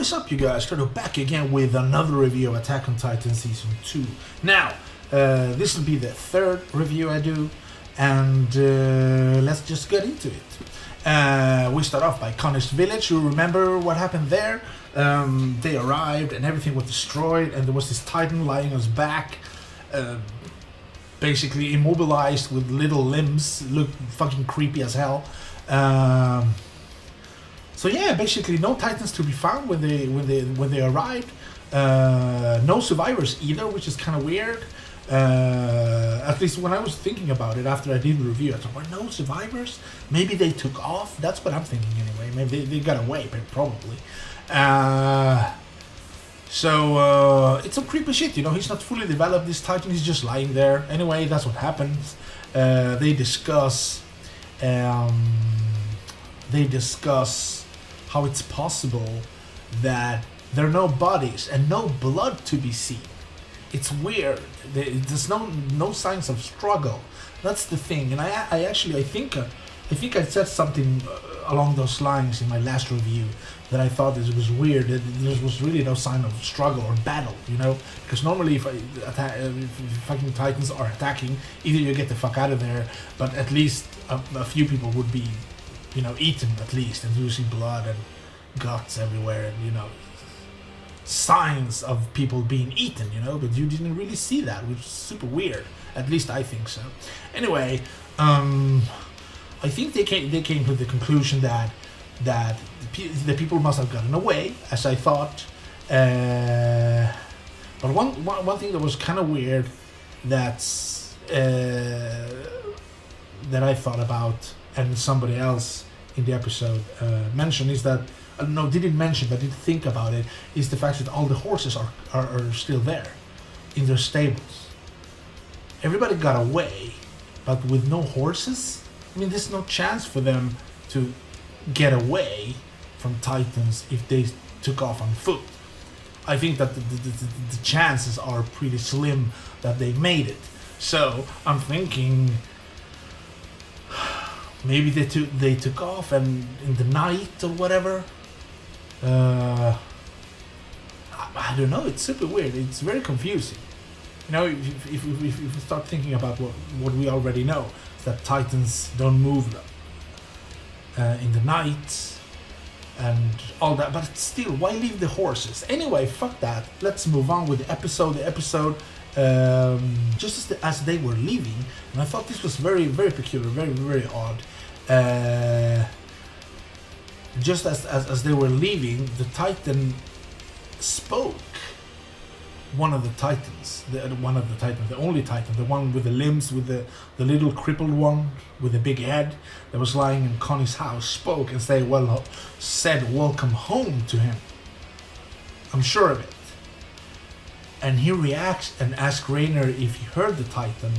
What is up, you guys? Claudio back again with another review of Attack on Titan Season 2. Now, this will be the third review I do, and let's just get into it. We start off by Connie's village. You remember what happened there? They arrived and everything was destroyed, and there was this Titan lying on his back, basically immobilized with little limbs, looked fucking creepy as hell. So yeah, basically no Titans to be found when they arrived. No survivors either, which is kind of weird. At least when I was thinking about it after I did the review, I thought, well, no survivors? Maybe they took off? That's what I'm thinking anyway. Maybe they got away, but probably. So it's some creepy shit, you know. He's not fully developed, this Titan. He's just lying there. Anyway, that's what happens. They discuss how it's possible that there are no bodies and no blood to be seen. It's weird. There's no signs of struggle. That's the thing. And I think I said something along those lines in my last review, that I thought this was weird. That there was really no sign of struggle or battle, you know. Because normally if fucking Titans are attacking, either you get the fuck out of there, but at least a few people would be, you know, eaten at least, and you see blood and guts everywhere, and, you know, signs of people being eaten, you know. But you didn't really see that, which is super weird. At least I think so. Anyway, I think they came to the conclusion that the people must have gotten away, as I thought. But one thing that was kind of weird, that I thought about, and somebody else in the episode mentioned, is that didn't mention, but did think about it, is the fact that all the horses are still there in their stables. Everybody got away, but with no horses. I mean, there's no chance for them to get away from Titans if they took off on foot. I think that the chances are pretty slim that they made it. So I'm thinking maybe they took off and in the night or whatever. I don't know. It's super weird. It's very confusing. You know, if we start thinking about what we already know, is that Titans don't move in the night and all that. But still, why leave the horses? Anyway, fuck that. Let's move on with the episode. The episode, just as they were leaving, and I thought this was very, very peculiar, very, very odd. Just as they were leaving, the Titan spoke. One of the Titans, the only Titan, the one with the limbs, with the little crippled one with the big head that was lying in Connie's house, spoke and said welcome home to him. I'm sure of it. And he reacts and asks Rainer if he heard the Titan.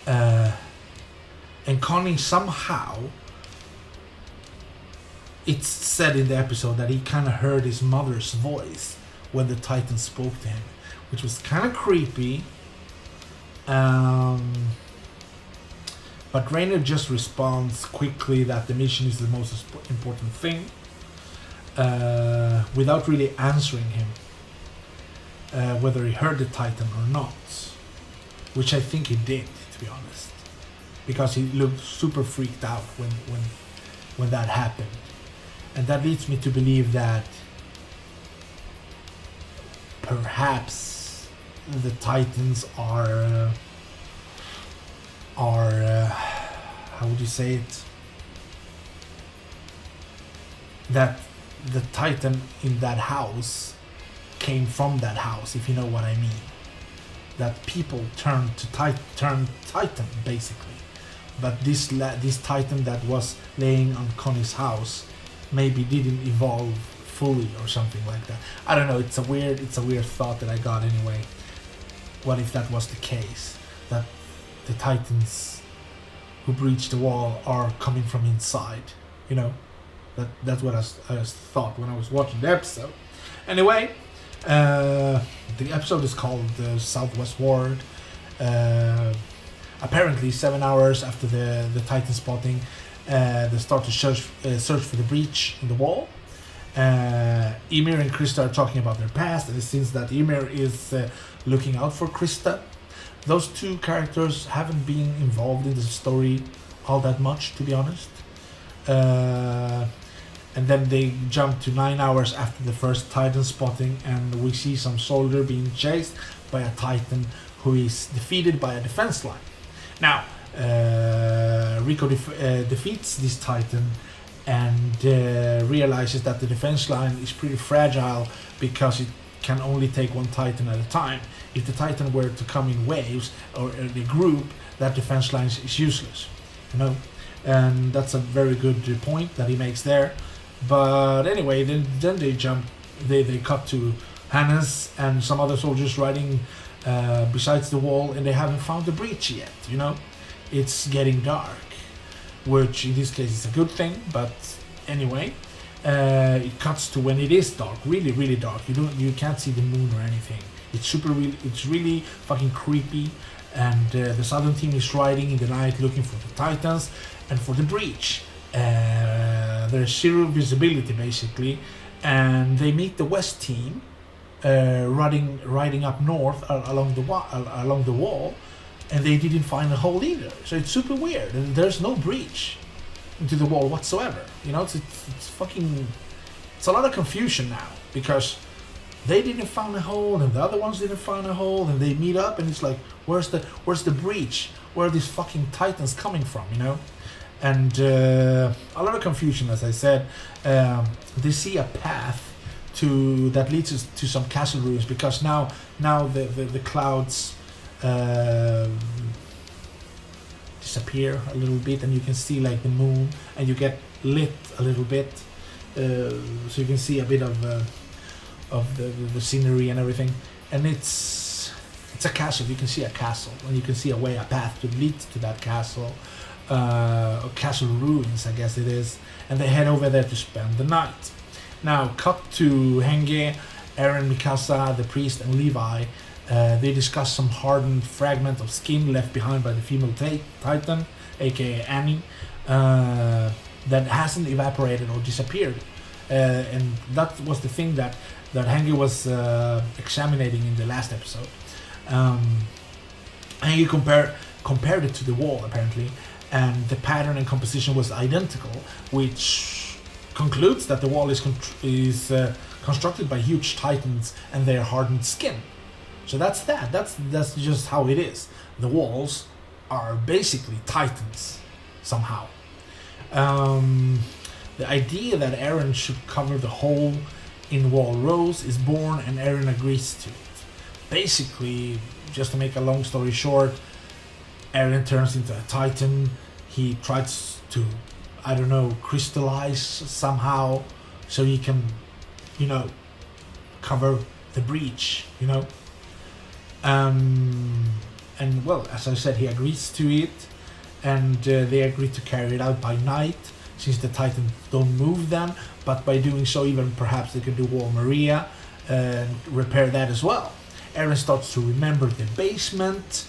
And Connie somehow, it's said in the episode that he kind of heard his mother's voice when the Titan spoke to him, which was kind of creepy. But Rainer just responds quickly that the mission is the most important thing, without really answering him whether he heard the Titan or not, which I think he did, to be honest, because he looked super freaked out when that happened. And that leads me to believe that perhaps the Titans are how would you say it? That the Titan in that house came from that house, if you know what I mean. That people turned Titan basically, but this Titan that was laying on Connie's house maybe didn't evolve fully or something like that. I don't know. It's a weird thought that I got anyway. What if that was the case? That the Titans who breached the wall are coming from inside? You know, that's what I thought when I was watching the episode. Anyway, the episode is called Southwestward. Apparently, 7 hours after the Titan spotting, they start to search for the breach in the wall. Ymir and Krista are talking about their past, and it seems that Ymir is looking out for Krista. Those two characters haven't been involved in the story all that much, to be honest. And then they jump to 9 hours after the first Titan spotting, and we see some soldier being chased by a Titan who is defeated by a defense line. Now, Rico defeats this Titan and realizes that the defense line is pretty fragile because it can only take one Titan at a time. If the Titan were to come in waves or in a group, that defense line is useless, you know. And that's a very good point that he makes there. But anyway, then they jump, they cut to Hannes and some other soldiers riding besides the wall, and they haven't found the breach yet, you know. It's getting dark, which in this case is a good thing, but anyway, it cuts to when it is dark, really, really dark. You can't see the moon or anything. It's really fucking creepy, and the southern team is riding in the night looking for the Titans and for the breach. There's zero visibility basically, and they meet the west team riding up north along the wall, and they didn't find a hole either. So it's super weird, and there's no breach into the wall whatsoever. You know, it's fucking, it's a lot of confusion now because they didn't find a hole and the other ones didn't find a hole, and they meet up and it's like, where's the breach? Where are these fucking Titans coming from? You know, and a lot of confusion, as I said. They see a path that leads us to some castle ruins because now the clouds disappear a little bit, and you can see like the moon, and you get lit a little bit, so you can see a bit of the scenery and everything. And it's a castle. You can see a castle, and you can see a path to lead to that castle, or castle ruins, I guess it is. And they head over there to spend the night. Now, cut to Henge, Eren, Mikasa, the priest, and Levi. They discuss some hardened fragment of skin left behind by the female Titan, aka Annie, that hasn't evaporated or disappeared. And that was the thing that Henge was examining in the last episode. Henge compared it to the wall, apparently, and the pattern and composition was identical, which concludes that the wall is constructed by huge Titans and their hardened skin. So that's that. That's just how it is. The walls are basically Titans somehow. The idea that Eren should cover the hole in Wall Rose is born, and Eren agrees to it. Basically, just to make a long story short, Eren turns into a Titan. He tries to, I don't know, crystallize somehow so he can, you know, cover the breach, you know. And well, as I said, he agrees to it, and they agree to carry it out by night, since the Titans don't move then, but by doing so, even perhaps they can do Wall Maria and repair that as well. Eren starts to remember the basement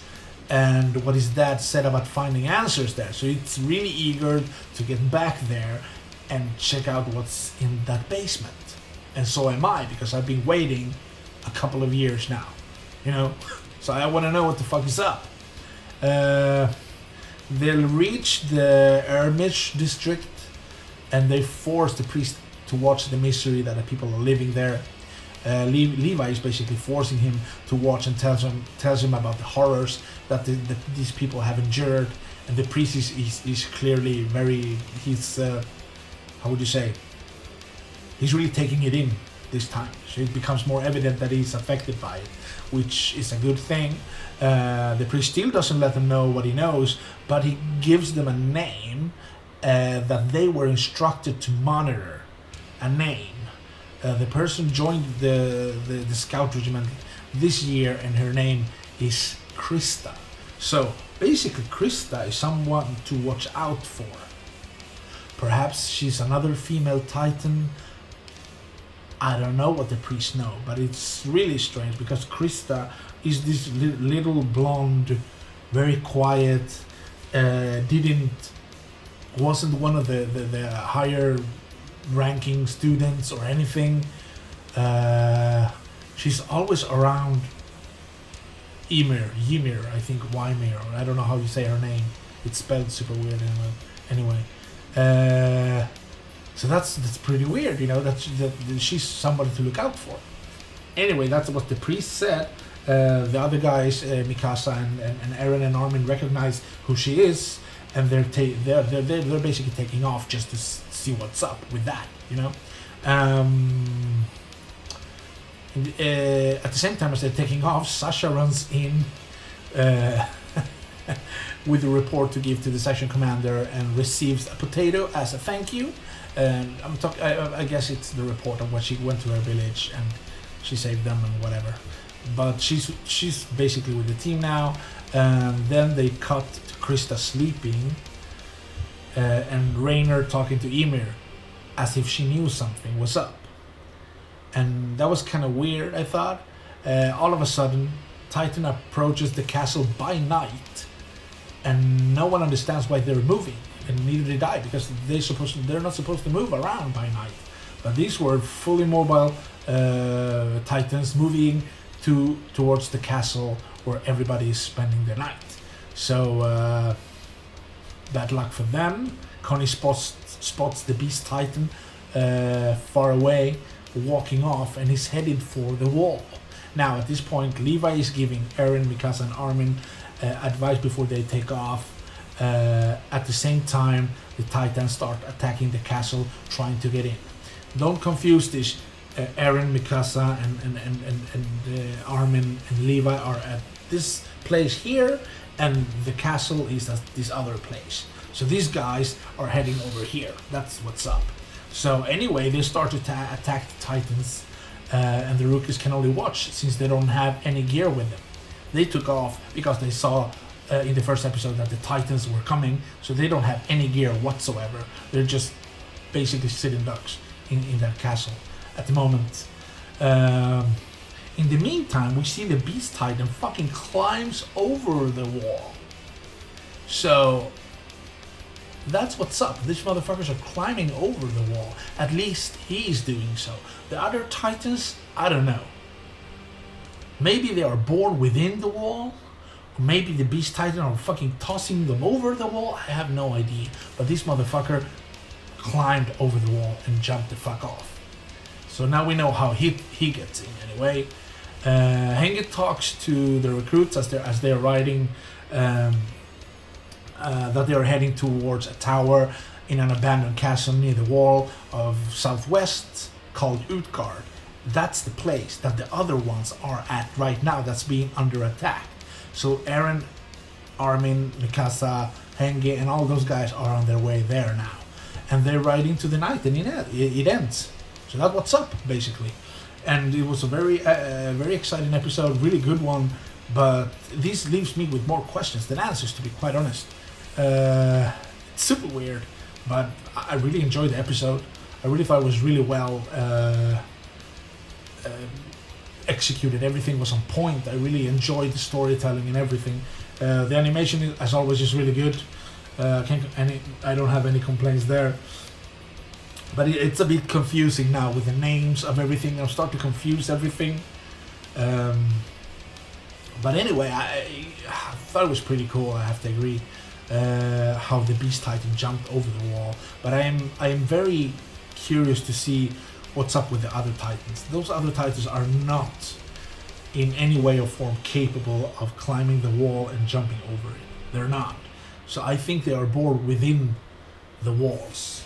and what his dad said about finding answers there, so it's really eager to get back there and check out what's in that basement. And so am I, because I've been waiting a couple of years now, you know, so I want to know what the fuck is up. They'll reach the Ermish district, and they force the priest to watch the misery that the people are living there. Levi is basically forcing him to watch and tells him about the horrors that these people have endured. And the priest is clearly very, how would you say, he's really taking it in this time. So it becomes more evident that he's affected by it, which is a good thing. The priest still doesn't let them know what he knows, but he gives them a name that they were instructed to monitor. A name. The person joined the scout regiment this year, and her name is Krista. So basically, Krista is someone to watch out for. Perhaps she's another female Titan. I don't know what the priests know, but it's really strange because Krista is this little blonde, very quiet, wasn't one of the higher ranking students or anything. She's always around Ymir, I think Ymir, or I don't know how you say her name. It's spelled super weird anyway. So that's pretty weird, that she's somebody to look out for. Anyway, that's what the priest said. The other guys, Mikasa and Eren and Armin, recognize who she is, and they're basically taking off just to see what's up with that, At the same time as they're taking off, Sasha runs in with a report to give to the section commander and receives a potato as a thank you. And I guess it's the report of what she went to her village and she saved them and whatever. But she's basically with the team now. Then they cut to Krista sleeping and Rainer talking to Ymir as if she knew something was up. And that was kind of weird, I thought. All of a sudden, Titan approaches the castle by night, and no one understands why they're moving, and neither did I, because they're not supposed to move around by night. But these were fully mobile Titans moving towards the castle where everybody is spending their night. So bad luck for them. Connie spots the Beast Titan far away, walking off, and he's headed for the wall. Now at this point, Levi is giving Eren, Mikasa and Armin advice before they take off. At the same time, the Titans start attacking the castle, trying to get in. Don't confuse this. Eren, Mikasa and Armin and Levi are at this place here, and the castle is at this other place. So these guys are heading over here. That's what's up. So anyway, they start to attack the Titans, and the rookies can only watch since they don't have any gear with them. They took off because they saw in the first episode that the Titans were coming, so they don't have any gear whatsoever. They're just basically sitting ducks in that castle at the moment. In the meantime, we see the Beast Titan fucking climbs over the wall. So that's what's up. These motherfuckers are climbing over the wall. At least he's doing so. The other Titans, I don't know. Maybe they are born within the wall. Or maybe the Beast Titan are fucking tossing them over the wall. I have no idea. But this motherfucker climbed over the wall and jumped the fuck off. So now we know how he gets in anyway. Henge talks to the recruits as they're riding. That they are heading towards a tower in an abandoned castle near the wall of Southwest called Utgard. That's the place that the other ones are at right now that's being under attack. So Eren, Armin, Mikasa, Henge and all those guys are on their way there now. And they're riding to the night and it ends. So that's what's up, basically. And it was a very exciting episode, really good one. But this leaves me with more questions than answers, to be quite honest. It's super weird, but I really enjoyed the episode. I really thought it was really well executed. Everything was on point. I really enjoyed the storytelling and everything. The animation, as always, is really good. I don't have any complaints there. But it's a bit confusing now with the names of everything. I'm starting to confuse everything. But anyway, I thought it was pretty cool, I have to agree. How the Beast Titan jumped over the wall. But I am very curious to see what's up with the other Titans. Those other Titans are not in any way or form capable of climbing the wall and jumping over it. They're not. So I think they are born within the walls.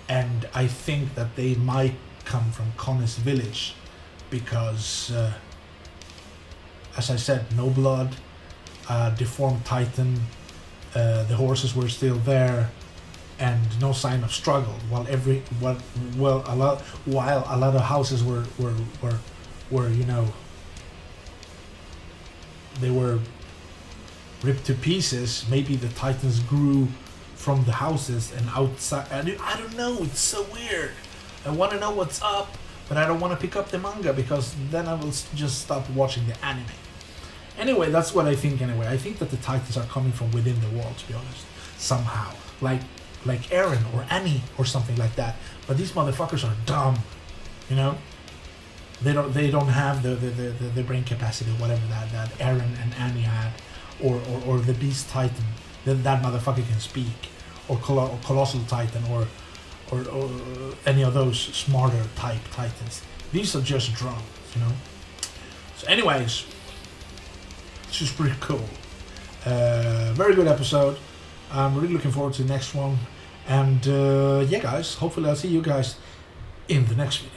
And I think that they might come from Connie's village because, as I said, no blood, deformed Titan, the horses were still there, and no sign of struggle. While a lot of houses were they were ripped to pieces. Maybe the Titans grew from the houses and outside. I don't know. It's so weird. I want to know what's up, but I don't want to pick up the manga because then I will just stop watching the anime. Anyway, that's what I think anyway. I think that the Titans are coming from within the wall, to be honest. Somehow. Like Eren or Annie or something like that. But these motherfuckers are dumb. They don't have the brain capacity, whatever that Aaron and Annie had, or the Beast Titan. That motherfucker can speak, or Colossal Titan, or any of those smarter type Titans. These are just drones, you know. So, anyways, it's just pretty cool. Very good episode. I'm really looking forward to the next one. And yeah, guys, hopefully I'll see you guys in the next video.